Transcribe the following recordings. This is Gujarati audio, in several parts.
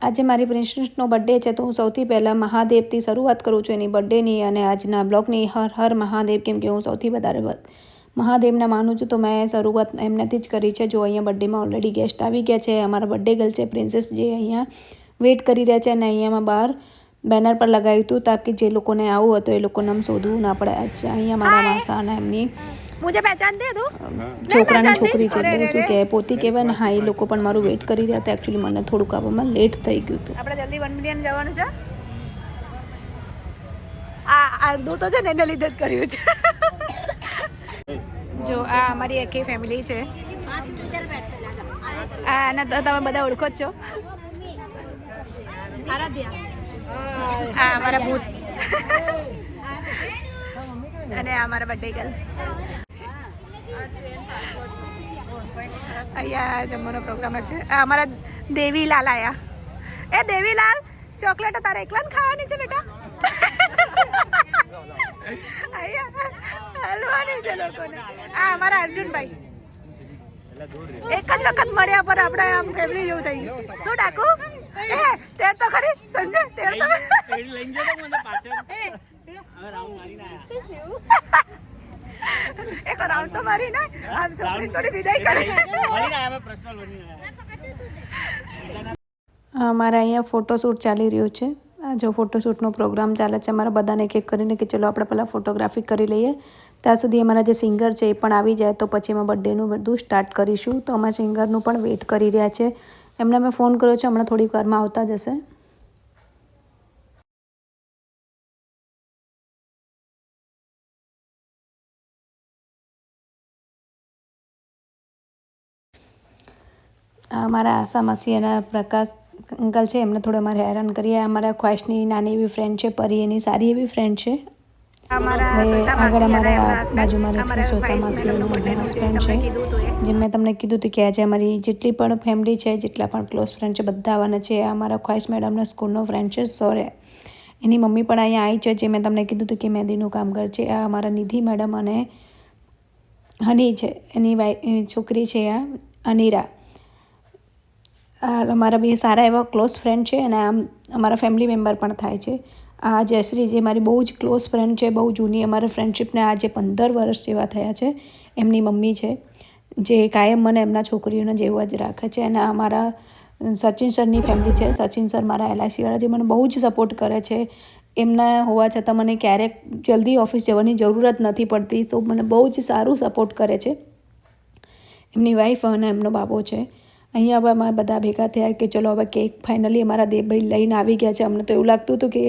આજે મારી પ્રિન્સેસનો બર્થડે છે તો હું સૌથી પહેલાં મહાદેવથી શરૂઆત કરું છું એની બર્થડેની અને આજના બ્લોગની. હર હર મહાદેવ, કેમ કે હું સૌથી વધારે મહાદેવને માનું છું તો મેં શરૂઆત એમનાથી જ કરી છે. જો અહીંયા બર્થડેમાં ઓલરેડી ગેસ્ટ આવી ગયા છે. અમારા બર્થડે ગર્લ છે પ્રિન્સેસ, જે અહીંયા વેઇટ કરી રહ્યા છે. અને અહીંયામાં બહાર બેનર પર લગાવ્યું હતું તાકી જે લોકોને આવું હતું એ લોકોને આમ શોધવું ના પડે. અચ્છા, અહીંયા મારા માસા અને એમની છોકરાની છોકરી છે એટલે શું કહેવાય પોતી કહેવાય ને. હા, એ લોકો પણ મારું વેઇટ કરી રહ્યા હતા. એકચ્યુઅલી મને થોડુંક આવવામાં લેટ થઈ ગયું હતું. આપણે જલ્દી 1 મિલિયન જવાનું છે. આ અડધું તો છે ને એને લીધે જ કર્યું છે. જો આ અમારી આખી ફેમિલી છે. આને તો તમે બધા ઓળખો જ છો. આ અમારા ભૂત અને આ અમારા બર્થડે ગર્લ. અહીંયા જમવાનો પ્રોગ્રામ છે. આ અમારા દેવીલાલ આયા. એ દેવીલાલ, ચોકલેટ તારે એકલા ખાવાની છે બેટા? અહીંયા હલવાની છે લોકોને. આ અમારા અર્જુનભાઈ. એક જ વખત મળ્યા પર આપણે આમ ફેમિલી જેવું થઈ ગયું. શું ડાકુ? એ તેર તો ખરી સંજય, તેર તો એક રાઉન્ડ તો મારી ને આમ છોકરી થોડી વિદાય કરે. અમારા અહીંયા ફોટોશૂટ ચાલી રહ્યું છે. જો ફોટોશૂટનો પ્રોગ્રામ ચાલે છે. અમારા બધાને એક એક કરીને કે ચલો આપણે પહેલાં ફોટોગ્રાફી કરી લઈએ. ત્યાં સુધી અમારા જે સિંગર છે એ પણ આવી જાય તો પછી અમે બર્થડેનું બધું સ્ટાર્ટ કરીશું. તો અમારા સિંગરનું પણ વેઇટ કરી રહ્યા છે. એમને મેં ફોન કર્યો છે, હમણાં થોડીક વારમાં આવતા જશે. અમારા આશા માસી અને પ્રકાશ અંકલ છે, એમને થોડું અમારે હેરાન કરીએ. અમારા ખ્વાહિશની નાની એવી ફ્રેન્ડ છે, પરી એની સારી એવી ફ્રેન્ડ છે. આગળ અમારા બાજુમાં રહે છે શ્વેતા માસી અને હસબન્ડ છે. જેમ મેં તમને કીધું હતું કે આજે અમારી જેટલી પણ ફેમિલી છે, જેટલા પણ ક્લોઝ ફ્રેન્ડ છે, બધા આવવાના છે. અમારા ખ્વાહિશ મેડમના સ્કૂલનો ફ્રેન્ડ છે સોરે. એની મમ્મી પણ અહીંયા આવી છે. જે મેં તમને કીધું હતું કે મહેંદીનું કામ કરે છે. આ અમારા નિધિ મેડમ અને હની છે, એની છોકરી છે આ અનીરા. અમારા બે સારા એવા ક્લોઝ ફ્રેન્ડ છે અને આમ અમારા ફેમિલી મેમ્બર પણ થાય છે. આ જયશ્રી જે મારી બહુ જ ક્લોઝ ફ્રેન્ડ છે, બહુ જૂની અમારા ફ્રેન્ડશિપને આજે 15 વર્ષ જેવા થયા છે. એમની મમ્મી છે, જે કાયમ મને એમના છોકરીઓને જેવા જ રાખે છે. અને અમારા સચિન સરની ફેમિલી છે. સચિન સર મારા LICવાળા, જે મને બહુ જ સપોર્ટ કરે છે. એમના હોવા છતાં મને ક્યારેક જલ્દી ઓફિસ જવાની જરૂરત નથી પડતી, તો મને બહુ જ સારું સપોર્ટ કરે છે. એમની વાઈફ અને એમનો બાબો છે. અહીંયા હવે અમારા બધા ભેગા થયા કે ચલો હવે કેક ફાઇનલી અમારા દેવભાઈ લઈને આવી ગયા છે. અમને તો એવું લાગતું હતું કે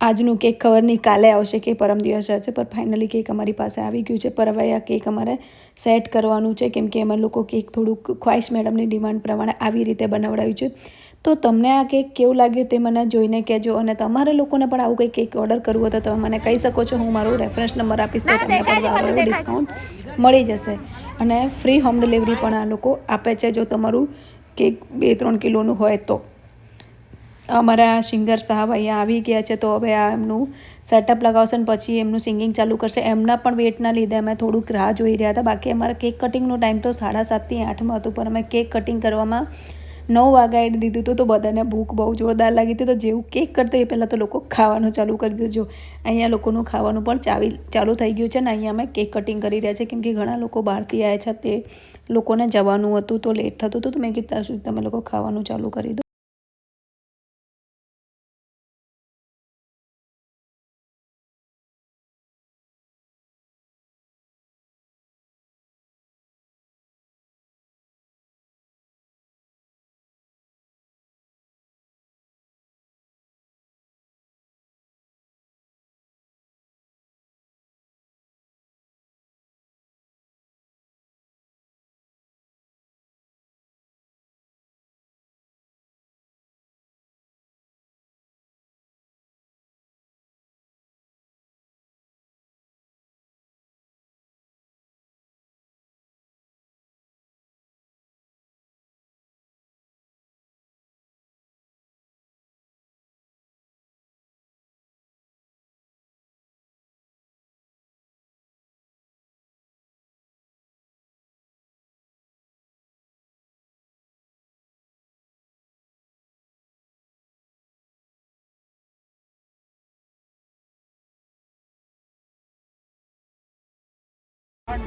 આજનું કેક ખબર નહીં કાલે આવશે કે પરમ દિવસે આવશે, પણ ફાઇનલી કેક અમારી પાસે આવી ગયું છે. પર હવે આ કેક અમારે સેટ કરવાનું છે, કેમ કે અમે લોકો કેક થોડુંક ખ્વાહિશ મેડમની ડિમાન્ડ પ્રમાણે આવી રીતે બનાવડાવ્યું છે. તો તમને આ કેક કેવું લાગ્યું તે મને જોઈને કહેજો. અને તમારે લોકોને પણ આવું કંઈ કેક ઓર્ડર કરવું હોય તો તમે મને કહી શકો છો. હું મારો રેફરન્સ નંબર આપીશ તો તમને પણ સારું એવું ડિસ્કાઉન્ટ મળી જશે. અને ફ્રી હોમ ડિલિવરી પણ આ લોકો આપે છે જો તમારું કેક 2-3 કિલોનું હોય તો. અમારા સિંગર સાહેબ અહીંયા આવી ગયા છે, તો હવે આ એમનું સેટઅપ લગાવશે ને પછી એમનું સિંગિંગ ચાલુ કરશે. એમના પણ વેટના લીધે અમે થોડુંક રાહ જોઈ રહ્યા હતા. બાકી અમારા કેક કટિંગનો ટાઈમ તો 7:30 થી 8 હતું, પણ અમે કેક કટિંગ કરવામાં 9 વાગ્યાએ દીધું હતું. તો બધાને ભૂખ બહુ જોરદાર લાગી હતી. તો જેવું કેક કરતો એ પહેલાં તો લોકો ખાવાનું ચાલુ કરી દીધું. જો અહીંયા લોકોનું ખાવાનું પણ ચાલુ થઈ ગયું છે ને અહીંયા અમે કેક કટિંગ કરી રહ્યા છીએ, કેમ કે ઘણા લોકો બહારથી આવ્યા છે. તે લોકોને જવાનું હતું તો લેટ થતું હતું, તો મેં કીધું ત્યાં સુધી તમે લોકો ખાવાનું ચાલુ કરી દો. Happy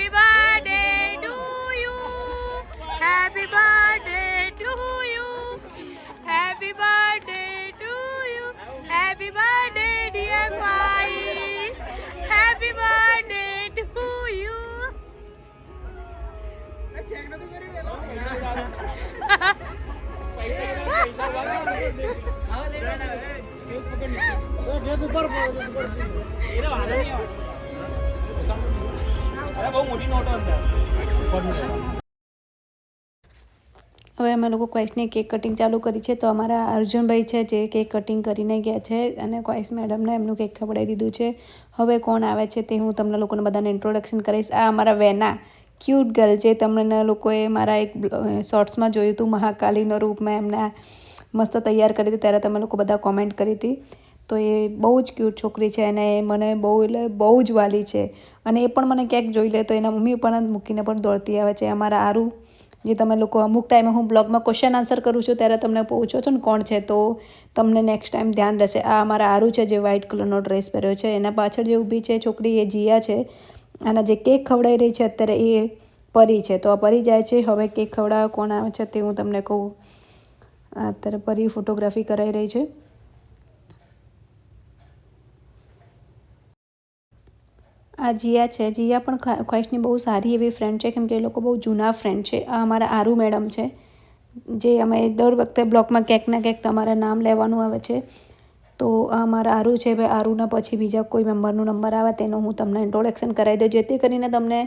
birthday to you. Happy birthday to you. Happy birthday to you. Happy birthday, dear Pai. Happy birthday to you. હવે અમે લોકો ક્વાઇસની કેક કટિંગ ચાલુ કરી છે. તો અમારા અર્જુનભાઈ છે જે કેક કટિંગ કરીને ગયા છે અને ક્વાઇસ મેડમને એમનું કેક ખવડાવી દીધું છે. હવે કોણ આવે છે તે હું તમને લોકોને બધાને ઇન્ટ્રોડક્શન કરીશ. આ અમારા વેના ક્યુટ ગર્લ જે તમને લોકોએ મારા એક શોર્ટ્સમાં જોયું હતું, મહાકાલીનો રૂપમાં એમના મસ્ત તૈયાર કરી હતી ત્યારે તમે લોકો બધા કોમેન્ટ કરી હતી. તો એ બહુ જ ક્યુટ છોકરી છે અને એ મને બહુ જ વાલી છે અને એ પણ મને ક્યાંક જોઈ લે તો એના મમ્મી પણ મૂકીને પણ દોડતી આવે છે. અમારા આરુ જે તમે લોકો અમુક ટાઈમે હું બ્લોગમાં ક્વેશ્ચન આન્સર કરું છું ત્યારે તમને પૂછો છો ને કોણ છે, તો તમને નેક્સ્ટ ટાઈમ ધ્યાન રહેશે. આ અમારા આરુ છે જે વ્હાઇટ કલરનો ડ્રેસ પહેર્યો છે. એના પાછળ જે ઊભી છે છોકરી એ જીયા છે અને જે કેક ખવડાવી રહી છે અત્યારે એ પરી છે. તો આ પરી જાય છે. હવે કેક ખવડાવવા કોણ આવે છે તે હું તમને કહું. અત્યારે પરી ફોટોગ્રાફી કરાવી રહી છે. આ જીયા છે. જીયા પણ ખ્વાઇશની બહુ સારી એવી ફ્રેન્ડ છે કેમ કે એ લોકો બહુ જૂના ફ્રેન્ડ છે. આ અમારા આરુ મેડમ છે જે અમે દર વખતે બ્લોગમાં ક્યાંક ને ક્યાંક તમારા નામ લેવાનું આવે છે. તો આ અમારા આરુ છે. ભાઈ આરુના પછી બીજા કોઈ મેમ્બરનો નંબર આવે તેનું હું તમને ઇન્ટ્રોડક્શન કરાવી દઉં જેથી કરીને તમને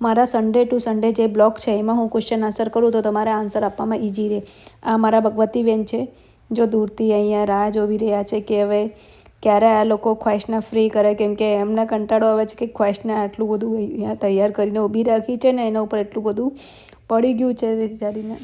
મારા સન્ડે ટુ સન્ડે જે બ્લોગ છે એમાં હું ક્વેશ્ચન આન્સર કરું તો તમારે આન્સર આપવામાં ઇઝી રહે. આ મારા ભગવતીબેન છે જો દૂરથી અહીંયા રાહ જોવી રહ્યા છે કે હવે ક્યારે આ લોકો ખ્વાઇશના ફ્રી કરે કેમ કે એમને કંટાળો આવે છે કે ખ્વાઇશને આટલું બધું અહીંયા તૈયાર કરીને ઊભી રાખી છે ને એના ઉપર એટલું બધું પડી ગયું છે વિચારીને.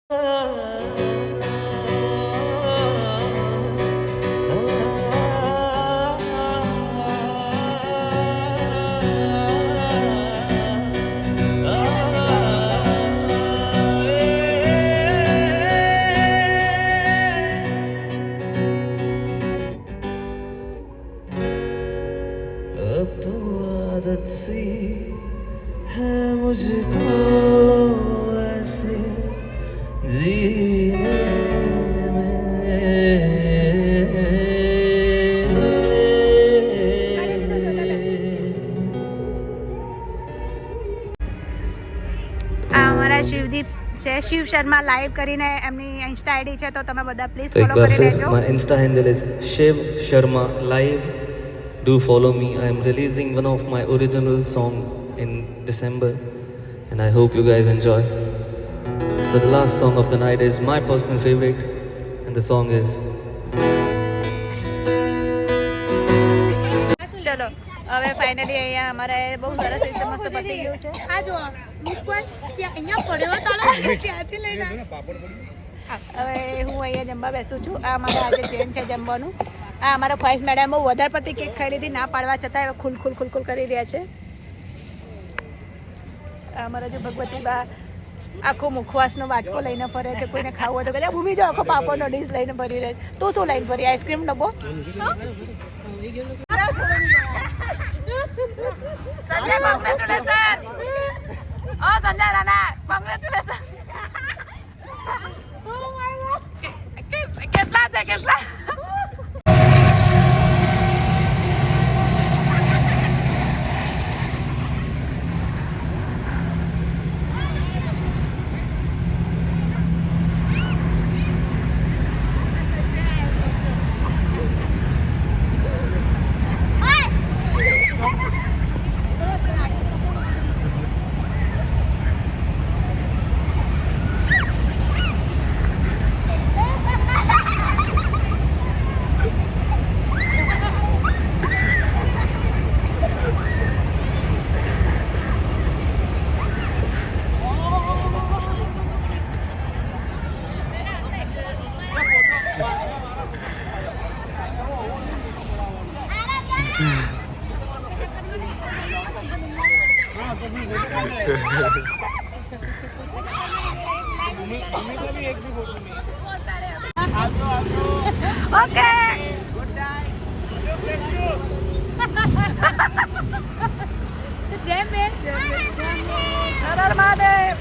अब तो आदत सी है मुझको ऐसे जीने આ અમારા શિવદીપ છે, શિવ શર્મા લાઈવ કરીને એમની ઇન્સ્ટા આઈડી છે, તો તમે બધા પ્લીઝ तो एक ફોલો बार કરી फिर લેજો. my Insta handle is Shiv Sharma Live. Do follow me. I am releasing one of my original song in December, and I hope you guys enjoy. So the last song of the night is my personal favorite, and the song is. ચલો હવે ફાઇનલી અહીંયા અમારે બહુ સરસ રીતે મસ્ત પતી ગયું છે. આ જો મુકવાસ ત્યાં અહીંયા પડ્યો તાલો ત્યાંથી લઈને હવે હું અહીંયા જમવા બેસું છું. આ અમારે આજે ચેન્જ છે જમવાનું. આ અમારા ખ્વાઈશ મેડમ બહુ વધારે પડતી કેક ખાઈ લીધી, ના પાડવા છતાં હવે ખુલ કરી રહ્યા છે. આ અમારા જો ભગવતી બા આખો મુખવાસનો વાટકો લઈને ફરે છે. કોઈને ખાવું હોય તો કદાચ ભૂમી જો આખો પાપડનો ડીશ લઈને ફરી રહે. તું શું લઈને ફરી? આઈસ્ક્રીમ ડબ્બો? સંજય કોંગ્રેચ્યુલેશન. ઓ સંજય નાના કોંગ્રેચ્યુલેશન. કેટલા છે કેટલા? ઓકે જય મેં હર હર મહાદેવ.